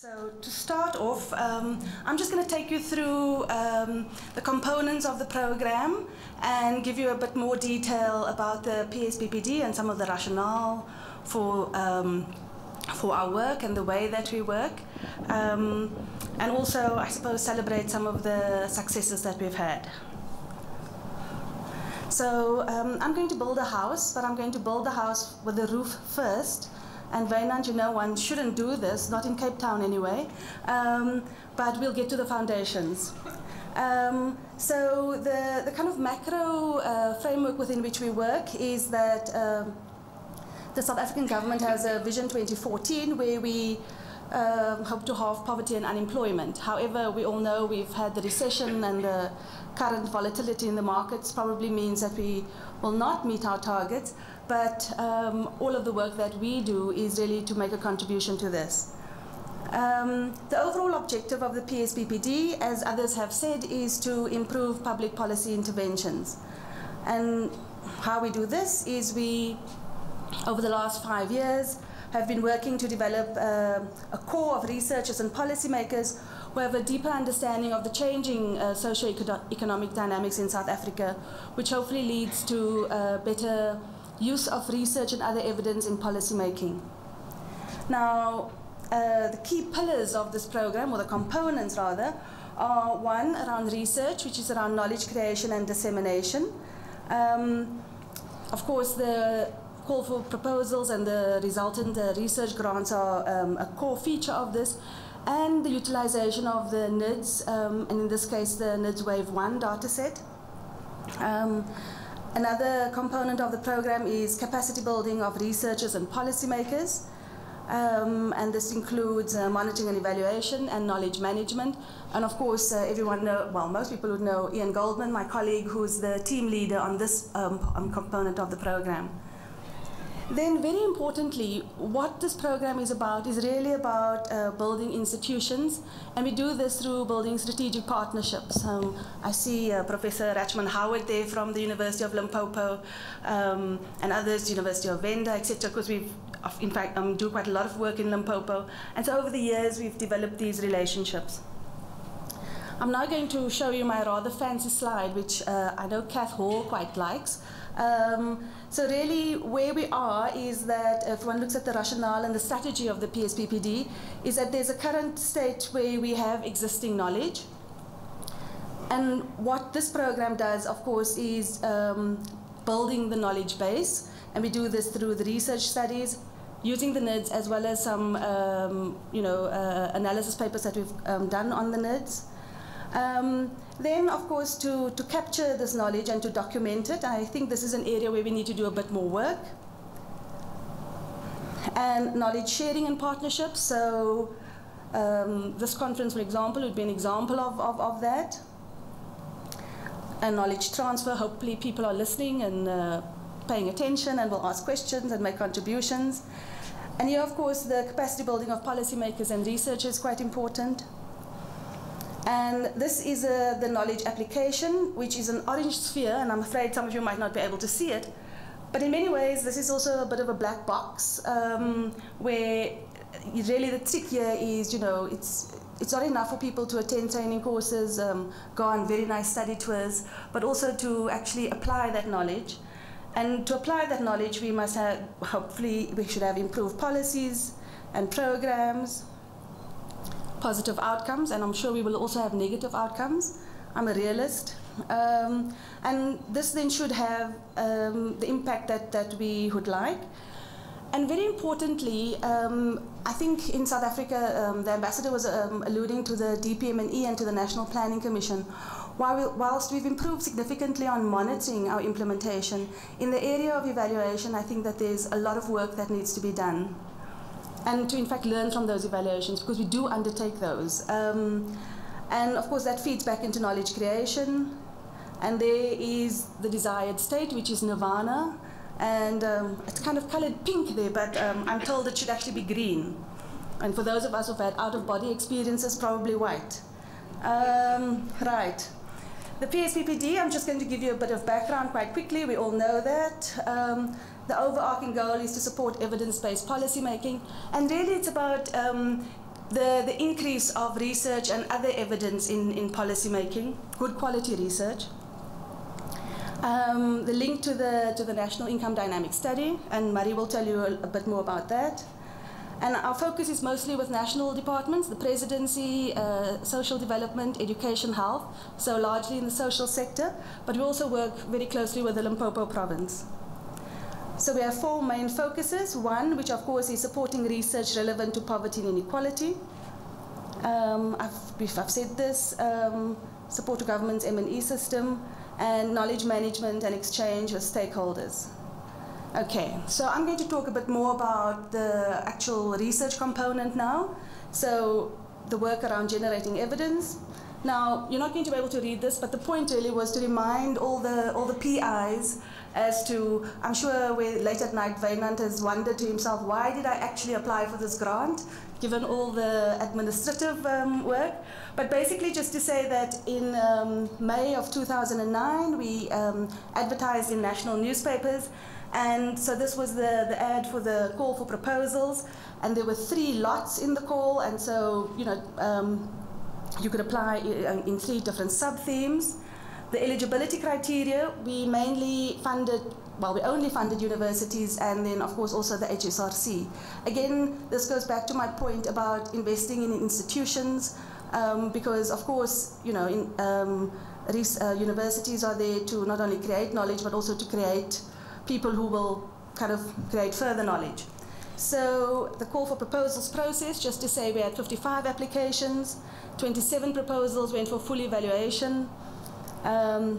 So to start off, I'm just going to take you through the components of the program and give you a bit more detail about the PSPPD and some of the rationale for our work and the way that we work. And also, I suppose, celebrate some of the successes that we've had. So I'm going to build a house, but I'm going to build the house with a roof first. And Wynand, you know, one shouldn't do this, not in Cape Town anyway, but we'll get to the foundations. So the kind of macro framework within which we work is that the South African government has a Vision 2014 where we hope to halve poverty and unemployment. However, we all know we've had the recession, and the current volatility in the markets probably means that we will not meet our targets. But all of the work that we do is really to make a contribution to this. The overall objective of the PSPPD, as others have said, is to improve public policy interventions. And how we do this is we, over the last 5 years, have been working to develop a core of researchers and policymakers who have a deeper understanding of the changing socio-economic dynamics in South Africa, which hopefully leads to better use of research and other evidence in policy making. Now, the key pillars of this program, or the components rather, are one, around research, which is around knowledge creation and dissemination. Of course, the call for proposals and the resultant research grants are a core feature of this, and the utilization of the NIDS, and in this case the NIDS Wave 1 dataset. Another component of the program is capacity building of researchers and policymakers, and this includes monitoring and evaluation and knowledge management. And of course, everyone knows, well, most people would know Ian Goldman, my colleague, who's the team leader on this component of the program. Then, very importantly, what this program is about is really about building institutions, and we do this through building strategic partnerships. I see Professor Rachman Howard there from the University of Limpopo, and others, University of Venda, etc., because we've, in fact, do quite a lot of work in Limpopo. And so over the years, we've developed these relationships. I'm now going to show you my rather fancy slide, which I know Kath Hall quite likes. So really where we are is that if one looks at the rationale and the strategy of the PSPPD, is that there's a current state where we have existing knowledge. And what this program does, of course, is building the knowledge base. And we do this through the research studies, using the NIDS, as well as some analysis papers that we've done on the NIDS. Then, of course, to capture this knowledge and to document it, I think this is an area where we need to do a bit more work. And knowledge sharing and partnerships. So this conference, for example, would be an example of that. And knowledge transfer, hopefully people are listening and paying attention and will ask questions and make contributions. And here, of course, the capacity building of policymakers and researchers is quite important. And this is the knowledge application, which is an orange sphere, and I'm afraid some of you might not be able to see it. But in many ways, this is also a bit of a black box, where really the trick here is, it's not enough for people to attend training courses, go on very nice study tours, but also to actually apply that knowledge. And to apply that knowledge, we must have, hopefully, we should have improved policies and programs, positive outcomes, and I'm sure we will also have negative outcomes. I'm a realist. And this then should have the impact that we would like. And very importantly, I think in South Africa, the ambassador was alluding to the DPM&E and to the National Planning Commission. Whilst we've improved significantly on monitoring our implementation, in the area of evaluation, I think that there's a lot of work that needs to be done. And to, in fact, learn from those evaluations, because we do undertake those. And, of course, that feeds back into knowledge creation. And there is the desired state, which is nirvana. And it's kind of colored pink there, but I'm told it should actually be green. And for those of us who've had out-of-body experiences, probably white. Right. The PSPPD, I'm just going to give you a bit of background quite quickly. We all know that. The overarching goal is to support evidence-based policy making, and really it's about the increase of research and other evidence in policy making, good quality research. The link to the National Income Dynamic Study, and Marie will tell you a bit more about that. And our focus is mostly with national departments, the Presidency, Social Development, Education, Health, so largely in the social sector, but we also work very closely with the Limpopo province. So we have 4 main focuses. One, which of course is supporting research relevant to poverty and inequality. I've said this, support to government's M&E system, and knowledge management and exchange with stakeholders. Okay, so I'm going to talk a bit more about the actual research component now. So the work around generating evidence. Now, you're not going to be able to read this, but the point really was to remind all the PIs as to, I'm sure late at night Wynand has wondered to himself, why did I actually apply for this grant, given all the administrative work? But basically just to say that in May of 2009, we advertised in national newspapers. And so this was the ad for the call for proposals, and there were 3 lots in the call, and so you could apply in 3 different sub-themes. The eligibility criteria, we mainly funded, well, we only funded universities, and then of course also the HSRC. Again, this goes back to my point about investing in institutions, because of course, universities are there to not only create knowledge, but also to create people who will kind of create further knowledge. So the call for proposals process, just to say we had 55 applications, 27 proposals went for full evaluation.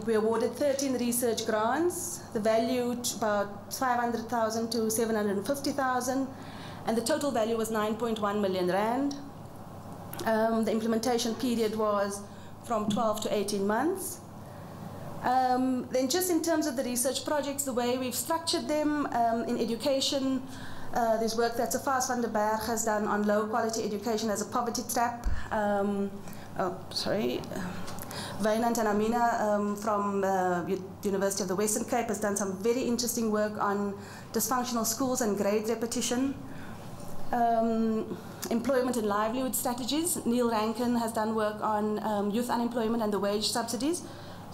We awarded 13 research grants, the value about 500,000 to 750,000, and the total value was 9.1 million rand. The implementation period was from 12 to 18 months. Then just in terms of the research projects, the way we've structured them in education, there's work that Safas van der Berg has done on low quality education as a poverty trap. Wynand and Amina from University of the Western Cape has done some very interesting work on dysfunctional schools and grade repetition. Employment and livelihood strategies. Neil Rankin has done work on youth unemployment and the wage subsidies.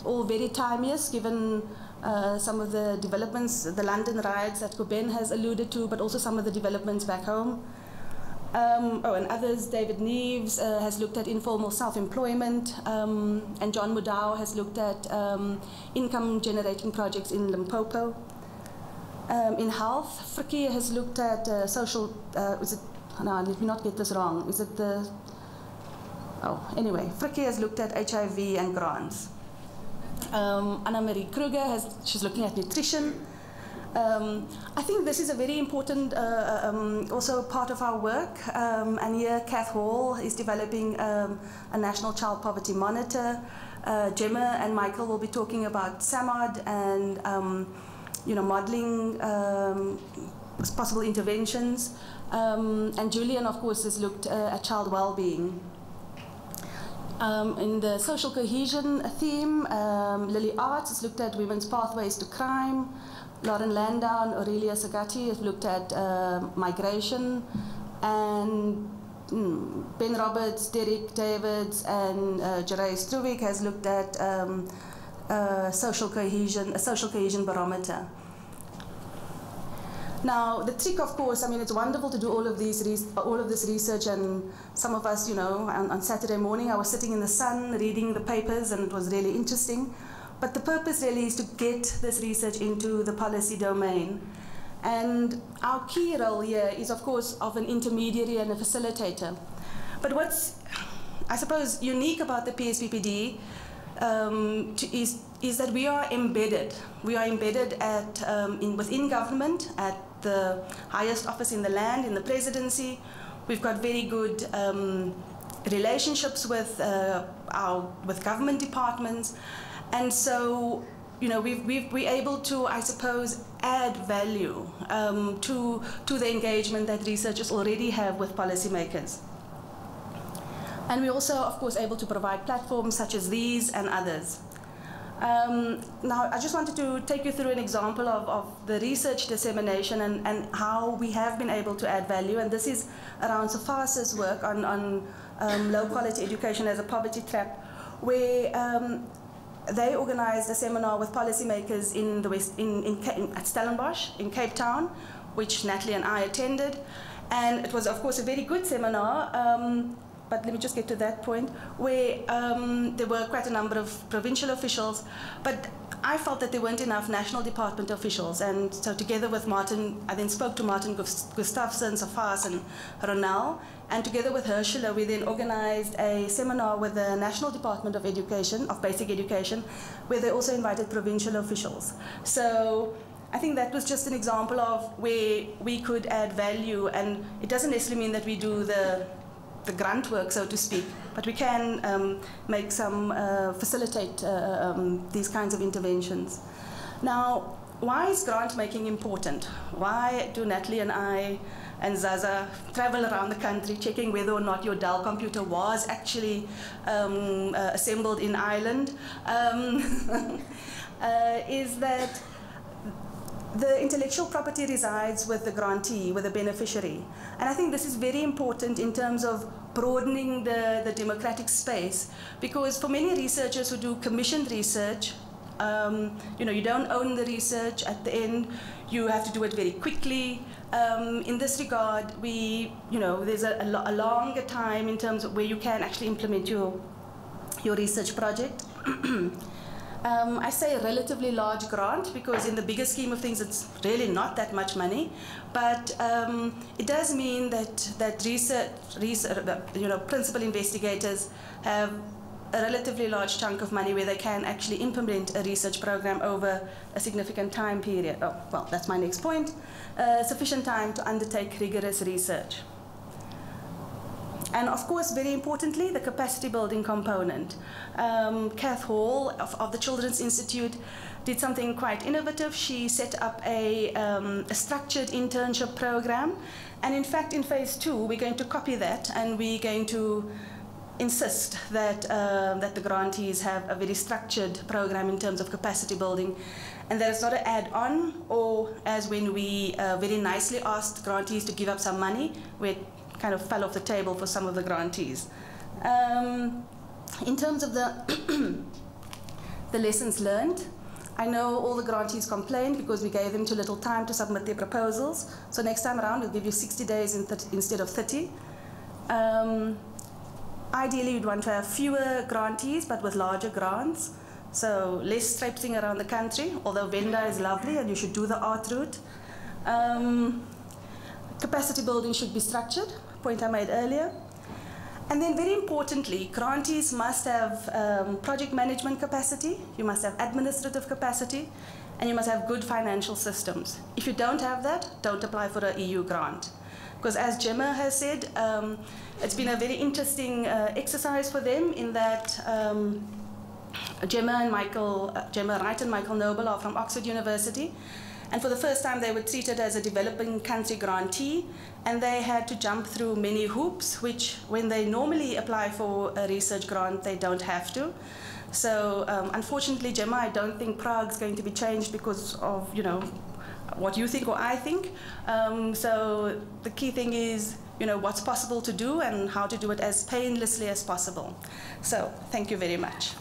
All very timeless, given some of the developments, the London riots that Koben has alluded to, but also some of the developments back home. And others, David Neves has looked at informal self-employment, and John Mudau has looked at income-generating projects in Limpopo. In health, Frikkie has looked at social, no, let me not get this wrong, is it the, anyway, Frikkie has looked at HIV and grants. Anna-Marie Kruger, she's looking at nutrition. I think this is a very important also part of our work, and here Kath Hall is developing a national child poverty monitor. Gemma and Michael will be talking about SAMOD and modeling possible interventions, and Julian of course has looked at child well-being. In the social cohesion theme, Lily Arts has looked at women's pathways to crime. Lauren Landau and Aurelia Sagatti have looked at migration. And Ben Roberts, Derek Davids, and Jeray Struwik has looked at social cohesion, a social cohesion barometer. Now, the trick, of course, I mean, it's wonderful to do all of this research, and some of us, on Saturday morning, I was sitting in the sun reading the papers, and it was really interesting. But the purpose really is to get this research into the policy domain. And our key role here is, of course, of an intermediary and a facilitator. But what's, I suppose, unique about the PSPPD is that we are embedded. We are embedded within government, at the highest office in the land, in the presidency. We've got very good relationships with government departments. And so, we're able to, I suppose, add value to the engagement that researchers already have with policymakers. And we're also, of course, able to provide platforms such as these and others. Now, I just wanted to take you through an example of the research dissemination and how we have been able to add value. And this is around SAFAS's work on low quality education as a poverty trap, where they organized a seminar with policymakers in the West, at Stellenbosch in Cape Town, which Natalie and I attended. And it was, of course, a very good seminar. But let me just get to that point, where there were quite a number of provincial officials, but I felt that there weren't enough national department officials. And so together with Martin, I then spoke to Martin Gustafsson, Safas, and Ronel, and together with Ursula, we then organized a seminar with the National Department of Education, of Basic Education, where they also invited provincial officials. So I think that was just an example of where we could add value, and it doesn't necessarily mean that we do the grunt work, so to speak, but we can make some, facilitate these kinds of interventions. Now, why is grant making important? Why do Natalie and I and Zaza travel around the country checking whether or not your Dell computer was actually assembled in Ireland? Is that the intellectual property resides with the grantee, with the beneficiary. And I think this is very important in terms of broadening the democratic space, because for many researchers who do commissioned research, you don't own the research at the end, you have to do it very quickly. In this regard, there's a longer time in terms of where you can actually implement your research project. I say a relatively large grant because in the bigger scheme of things, it's really not that much money. But it does mean that principal investigators have a relatively large chunk of money where they can actually implement a research program over a significant time period. Oh, well, that's my next point. Sufficient time to undertake rigorous research. And of course, very importantly, the capacity building component. Kath Hall of the Children's Institute did something quite innovative. She set up a structured internship program. And in fact, in phase 2, we're going to copy that, and we're going to insist that, that the grantees have a very structured program in terms of capacity building. And that it's not an add-on, or as when we very nicely asked grantees to give up some money, where it kind of fell off the table for some of the grantees. In terms of the, the lessons learned, I know all the grantees complained because we gave them too little time to submit their proposals. So next time around, we'll give you 60 days instead of 30. Ideally, you'd want to have fewer grantees, but with larger grants. So less traipsing around the country, although Venda is lovely and you should do the art route. Capacity building should be structured, point I made earlier. And then very importantly, grantees must have project management capacity, you must have administrative capacity, and you must have good financial systems. If you don't have that, don't apply for an EU grant. Because as Gemma has said, it's been a very interesting exercise for them in that Gemma Wright and Michael Noble are from Oxford University. And for the first time, they were treated as a developing country grantee, and they had to jump through many hoops, which when they normally apply for a research grant, they don't have to. So unfortunately, Gemma, I don't think Prague's going to be changed because of, what you think or I think. So the key thing is, what's possible to do and how to do it as painlessly as possible. So thank you very much.